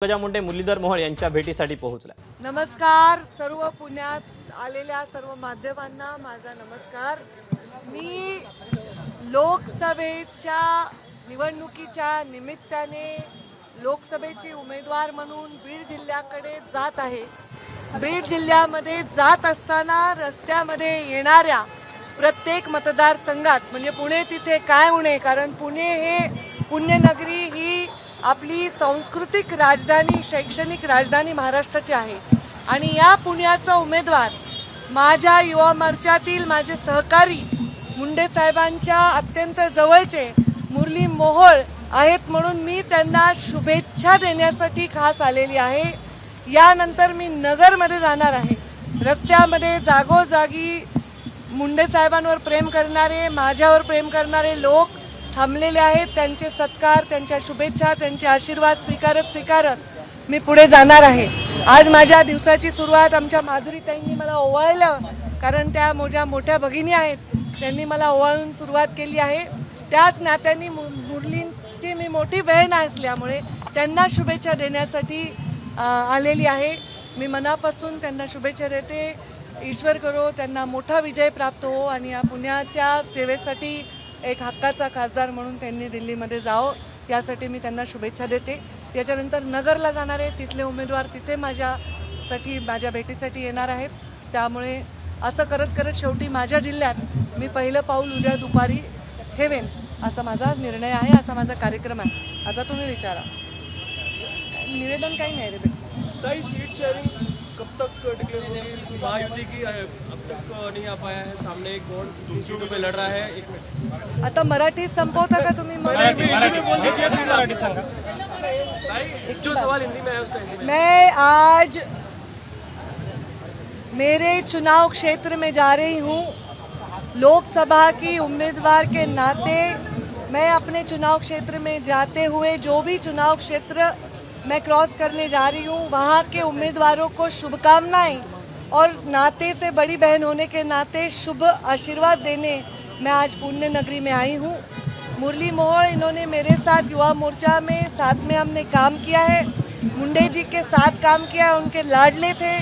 पंकजा मुंडे मुरलीधर मोहोळ यांच्या भेटीसाठी पोहोचल्या। नमस्कार सर्व पुण्यात आलेल्या सर्व माध्यमांना माझा नमस्कार। मी लोकसभेच्या निवडणुकीच्या निमित्ताने लोकसभेची उमेदवार म्हणून बीड जिल्ह्याकडे जात आहे। बीड जिल्ह्यामध्ये जात असताना रस्त्यामध्ये येणाऱ्या प्रत्येक मतदारसंघात म्हणजे पुणे तिथे काय उणे, कारण पुणे हे पुण्यनगरी ही आपली सांस्कृतिक राजधानी शैक्षणिक राजधानी महाराष्ट्राची आहे आणि या पुण्याचा उमेदवार माझ्या युवा मोर्चातील माझे सहकारी मुंडे साहेबांच्या अत्यंत जवळचे मुरली मोहोळ आहेत म्हणून मी त्यांना शुभेच्छा देण्यासाठी खास आलेली आहे। यानंतर मी नगरमध्ये जाणार आहे। रस्त्यामध्ये जागोजागी मुंडे साहेबांवर प्रेम करणारे माझ्यावर प्रेम करणारे लोक थांबलेले आहेत। त्यांचे सत्कार त्यांच्या शुभेच्छा त्यांचे आशीर्वाद स्वीकारत मी पुढे जाणार आहे। आज माझ्या दिवसाची सुरुवात आमच्या माधुरीताईंनी मला ओवाळलं, कारण त्या माझ्या मोठ्या भगिनी आहेत, त्यांनी मला ओवाळून सुरुवात केली आहे। त्याच नात्याने मुरलींची मी मोठी बहीण असल्यामुळे त्यांना शुभेच्छा देण्यासाठी आलेली आहे। मी मनापासून त्यांना शुभेच्छा देते। ईश्वर करो त्यांना मोठा विजय प्राप्त हो आणि या पुण्याच्या सेवेसाठी एक हक्काचा खासदार म्हणून त्यांनी दिल्लीमध्ये जावं यासाठी मी त्यांना शुभेच्छा देते। त्याच्यानंतर नगरला जाणार आहे, तिथले उमेदवार तिथे माझ्या भेटीसाठी येणार आहेत। त्यामुळे असं करत करत शेवटी माझ्या जिल्ह्यात मी पहिलं पाऊल उद्या दुपारी ठेवेन असा माझा निर्णय आहे, असा माझा कार्यक्रम आहे। आता तुम्ही विचारा। निवेदन काही नाही रे बेटा। सीट शेयरिंग कब तक डिक्लेयर होगी? महायुति की अब तक नहीं आ पाया है सामने, कौन कितनी सीटों पे लड़ रहा है? एक मिनट आता मराठीत संपवता का तुम्ही? जो सवाल हिंदी में है उसका हिंदी में। मैं आज मेरे चुनाव क्षेत्र में जा रही हूँ। लोकसभा की उम्मीदवार के नाते मैं अपने चुनाव क्षेत्र में जाते हुए जो भी चुनाव क्षेत्र मैं क्रॉस करने जा रही हूँ वहाँ के उम्मीदवारों को शुभकामनाएं और नाते से बड़ी बहन होने के नाते शुभ आशीर्वाद देने मैं आज पुण्य नगरी में आई हूँ। मुरली मोहोळ इन्होंने मेरे साथ युवा मोर्चा में साथ में हमने काम किया है, मुंडे जी के साथ काम किया, उनके लाडले थे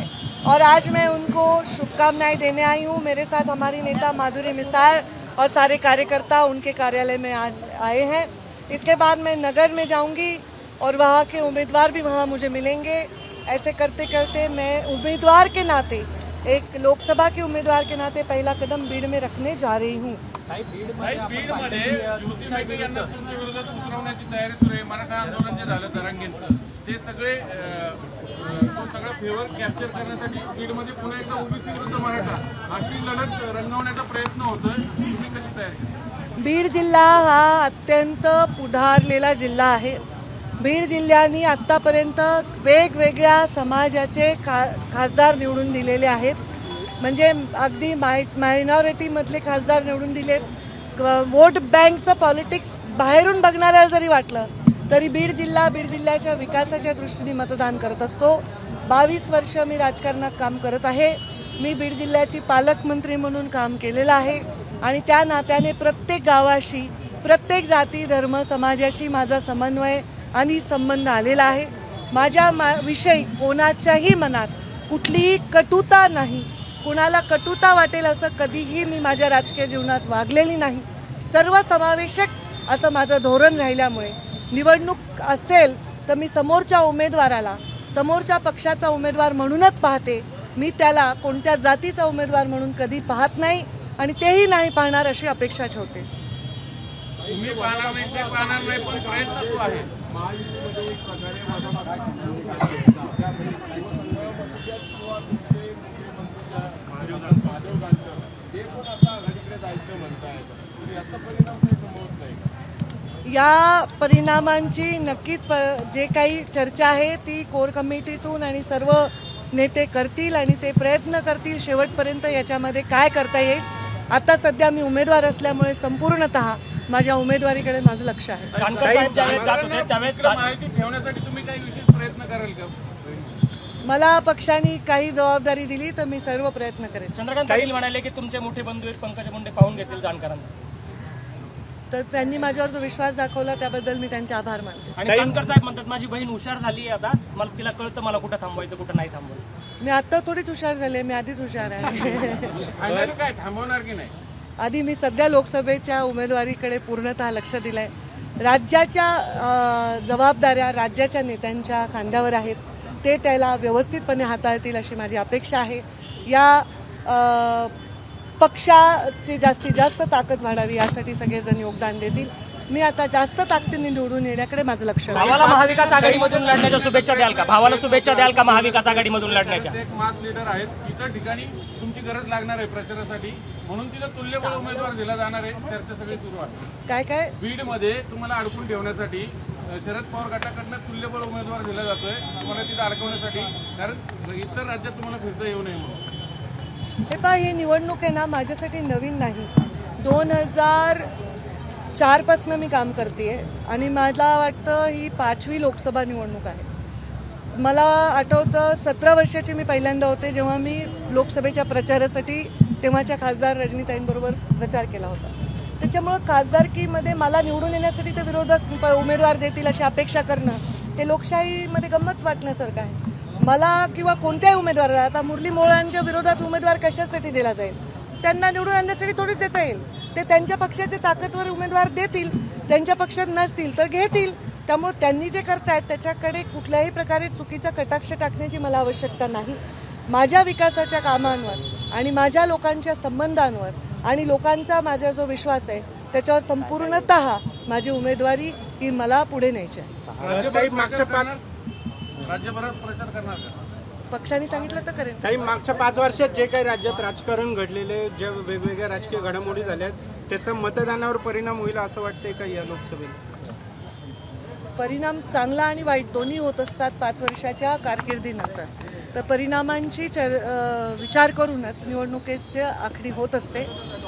और आज मैं उनको शुभकामनाएं देने आई हूँ। मेरे साथ हमारी नेता माधुरी मिसाल और सारे कार्यकर्ता उनके कार्यालय में आज आए हैं। इसके बाद मैं नगर में जाऊँगी और वहाँ के उम्मीदवार भी वहाँ मुझे मिलेंगे। ऐसे करते करते मैं उम्मीदवार के नाते एक लोकसभा के उम्मीदवार के नाते पहला कदम बीड में रखने जा रही हूँ। बीडमध्ये ज्योतिबाई यांना तुमच्या विरोधात उतरवण्याची तयारी सुरू आहे। मराठा आंदोलन जे झालं जरांगेंचं ते सगळं फेवर कॅप्चर करण्यासाठी बीडमध्ये पुन्हा एकदा ओबीसी विरुद्ध मराठा अशी लढत रंगवण्याचा प्रयत्न होतोय। तुम्ही कशी तयारी? बीड जिल्हा हा अत्यंत पुढारलेला जिल्हा आहे। बीड जिल्ह्याने आत्तापर्यंत वेगवेगळ्या समाजाचे खासदार निवडून दिलेले आहेत, म्हणजे अगदी मायनॉरिटीमधले खासदार निवडून दिलेत। वोट बँकचं पॉलिटिक्स बाहेरून बघणाऱ्याला जरी वाटलं तरी बीड जिल्ह्याच्या विकासाच्या दृष्टीने मतदान करत असतो। 22 वर्ष मी राजकारणात काम करत आहे। मी बीड जिल्ह्याची पालकमंत्री म्हणून काम केलेलं आहे आणि त्या नात्याने प्रत्येक गावाशी प्रत्येक जाती धर्म समाजाशी माझा समन्वय आणि संबंध आलेला आहे। माझ्या विषयी कोणाच्याही मनात कुठलीही कटुता नाही, कुणाला कटुता वाटेल असं कधीही मी माझ्या राजकीय जीवनात वागलेली नाही। सर्वसमावेशक असं माझं धोरण राहिल्यामुळे निवडणूक असेल तर मी समोरच्या उमेदवाराला समोरच्या पक्षाचा उमेदवार म्हणूनच पाहते। मी त्याला कोणत्या जातीचा उमेदवार म्हणून कधी पाहत नाही आणि तेही नाही पाहणार अशी अपेक्षा ठेवते। तुम्ही पाहणार नाही ते पाहणार नाही पण प्रयत्न तो आहे। या परिणामांची नक्कीच जे काही चर्चा आहे ती कोर कमिटीतून आणि सर्व नेते करतील आणि ते प्रयत्न करतील शेवटपर्यंत याच्यामध्ये काय करता येईल। आता सध्या मी उमेदवार असल्यामुळे संपूर्णतः माझ्या उमेदवारीकडे माझं लक्ष आहे। माहिती ठेवण्यासाठी तुम्ही काही विशेष प्रयत्न कराल का? मला पक्षाने काही जबाबदारी दिली तर मी सर्व प्रयत्न करेन। चंद्रकांत पाटील म्हणाले की तुमचे मोठे बंधू पंकजा मुंडे पाहून घेतील जाणकारांचं। तर त्यांनी माझ्यावर जो विश्वास दाखवला त्याबद्दल मी त्यांचे आभार मानते. आणि कानकर साहेब म्हणतात माझी बहीण हुशार झाली आता, मला तिला कळतं मला कुठं थांबवायचं कुठं नाही थांबवायचं. मी आता थोडीच हुशार झाले, मी आधीच हुशार आहे. फायनल काय थांबवणार की नाही? आधी मी सध्या लोकसभेच्या उमेदवारीकडे पूर्णतः लक्ष दिलं आहे. राज्याच्या जबाबदाऱ्या राज्याच्या नेत्यांच्या खांद्यावर आहेत, ते त्याला व्यवस्थितपणे हाताळतील अशी माझी अपेक्षा आहे. या पक्षाची जास्तीत जास्त ताकद वाढावी यासाठी सगळेजण योगदान देतील. मी आता जास्त ताकदीने निवडून येण्याकडे माझं लक्ष आहे. भावाला महाविकास आघाडीमधून लढण्याच्या शुभेच्छा द्याल का? भावाला शुभेच्छा द्याल का महाविकास आघाडीमधून लढण्याच्या? एक मास लीडर आहेत, इतर ठिकाणी तुमची गरज लागणार आहे प्रचारासाठी, म्हणून तिला तुल्यबळ उमेदवार दिला जाणार आहे. चर्चा सगळी सुरू आहे. काय बीडमध्ये तुम्हाला अडकून ठेवण्यासाठी शरद पवार गटाकडनं तुल्यबळ उमेदवार दिला जातोय तुम्हाला तिथं अडकवण्यासाठी, कारण इतर राज्यात तुम्हाला फिरता येऊ नये म्हणून. हे पहा, ही निवडणूक आहे ना माझ्यासाठी नवीन नाही. 2004 पासून मी काम करते आणि मला वाटतं ही 5वी लोकसभा निवडणूक आहे. मला आठवतं 17 वर्षाची मी पहिल्यांदा होते जेव्हा मी लोकसभेच्या प्रचारासाठी तेव्हाच्या खासदार रजनीताईंबरोबर प्रचार केला होता. त्याच्यामुळं खासदारकीमध्ये मला निवडून येण्यासाठी ते विरोधक उमेदवार देतील अशी अपेक्षा करणं हे लोकशाहीमध्ये गंमत वाटण्यासारखं आहे. मला किंवा कोणत्याही उमेदवाराला आता मुरली मोहोळांच्या विरोधात उमेदवार कशासाठी दिला जाईल? त्यांना निवडून आणण्यासाठी थोडीच देता येईल. ते त्यांच्या पक्षाचे ताकदवर उमेदवार देतील, त्यांच्या पक्षात नसतील तर घेतील. त्यामुळे त्यांनी जे करतायत त्याच्याकडे कुठल्याही प्रकारे चुकीचा कटाक्ष टाकण्याची मला आवश्यकता नाही. माझ्या विकासाच्या कामांवर आणि माझ्या लोकांच्या संबंधांवर आणि लोकांचा माझा जो विश्वास आहे त्याच्यावर संपूर्णतः माझी उमेदवारी ही मला पुढे न्यायची आहे. राज्यभरात प्रचार करणार का? पक्षाने सांगितलं तर करेन. काही मागच्या 5 वर्षात जे काही राज्यात राजकारण घडलेले, जे वेगवेगळ्या राजकीय घडामोडी झाल्या आहेत त्याचा मतदानावर परिणाम होईल असं वाटतंय का या लोकसभेत? परिणाम चांगला आणि वाईट दोन्ही होत असतात 5 वर्षाच्या कारकिर्दीनंतर. तर परिणामांची विचार करूनच निवडणुकीची आखणी होत असते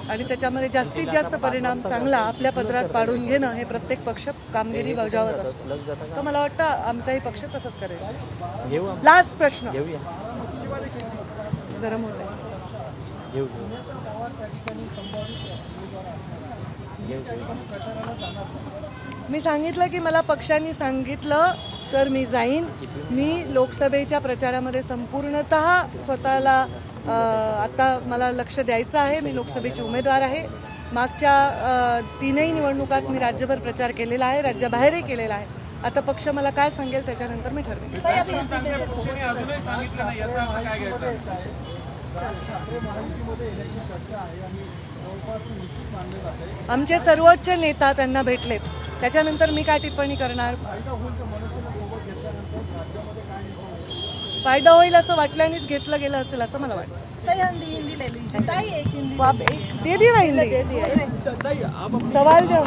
आणि त्याच्यामध्ये जास्तीत जास्त परिणाम चांगला आपल्या पदरात पाडून घेणं हे प्रत्येक पक्ष कामगिरी बजावत असतो. तर मला वाटतं आमचाही पक्ष तसंच करेल. लास्ट प्रश्न गरम होत आहे. मी सांगितलं की मला पक्षांनी सांगितलं तर मी जाईन. मी लोकसभेच्या प्रचारामध्ये संपूर्णतः स्वतःला आता मला लक्ष द्यायचं आहे. मी लोकसभेची उमेदवार आहे. मागच्या 3ही निवडणुकात मी राज्यभर प्रचार केलेला आहे, राज्याबाहेरही केलेला आहे. आता पक्ष मला काय सांगेल त्याच्यानंतर मी ठरवेन. पक्षाने अजूनही सांगितलं नाही याचा अर्थ काय घ्यायचा? आमचे सर्वोच्च नेता त्यांना भेटलेत, त्याच्यानंतर मी काय टिप्पणी करणार? फायदा होईल असं वाटल्यानेच घेतलं गेलं असेल असं मला वाटतं. दे दी ना हिंदी सवाल जो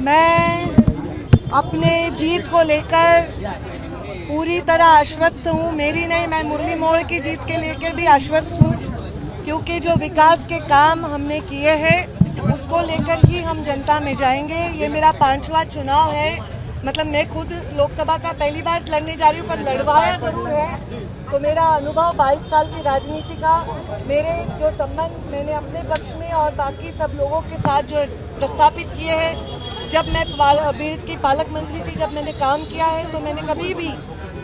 मैं अपने जीत को लेकर पूरी तरह आश्वस्त हूँ. मेरी नहीं, मैं मुरली मोहोळ की जीत के लेकर भी आश्वस्त हूँ, क्योंकि जो विकास के काम हमने किए हैं उसको लेकर ही हम जनता में जाएंगे. ये मेरा 5वां चुनाव है. मतलब मैं खुद लोकसभा का पहली बार लड़ने जा रही हूँ, पर लड़वाया ज़रूर है. तो मेरा अनुभव 22 साल की राजनीति का, मेरे जो संबंध मैंने अपने पक्ष में और बाकी सब लोगों के साथ जो प्रस्थापित किए हैं, जब मैं बीड की पालक मंत्री थी, जब मैंने काम किया है तो मैंने कभी भी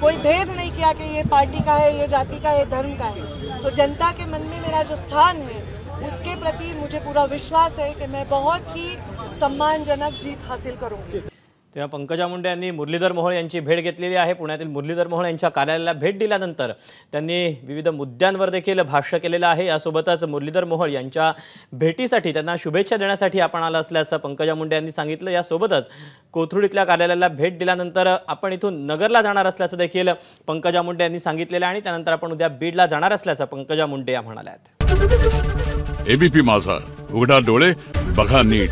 कोई भेद नहीं किया कि ये पार्टी का है, ये जाति का है, ये धर्म का है. तो जनता के मन में मेरा जो स्थान है उसके प्रति मुझे पूरा विश्वास है कि मैं बहुत ही सम्मानजनक जीत हासिल करूंगी. तेव्हा पंकजा मुंडे यांनी मुरलीधर मोहोळ यांची भेट घेतलेली आहे. पुण्यातील मुरलीधर मोहोळ यांच्या कार्यालयाला भेट दिल्यानंतर त्यांनी विविध मुद्द्यांवर देखील भाष्य केलेलं आहे. यासोबतच मुरलीधर मोहोळ यांच्या भेटीसाठी त्यांना शुभेच्छा देण्यासाठी आपण आलं असल्याचं पंकजा मुंडे यांनी सांगितलं. यासोबतच कोथरूडीतल्या कार्यालयाला भेट दिल्यानंतर आपण इथून नगरला जाणार असल्याचं देखील पंकजा मुंडे यांनी सांगितलेलं आहे आणि त्यानंतर आपण उद्या बीडला जाणार असल्याचं पंकजा मुंडे या म्हणाल्या आहेत. एबीपी माझा, उघडा डोळे बघा नीट.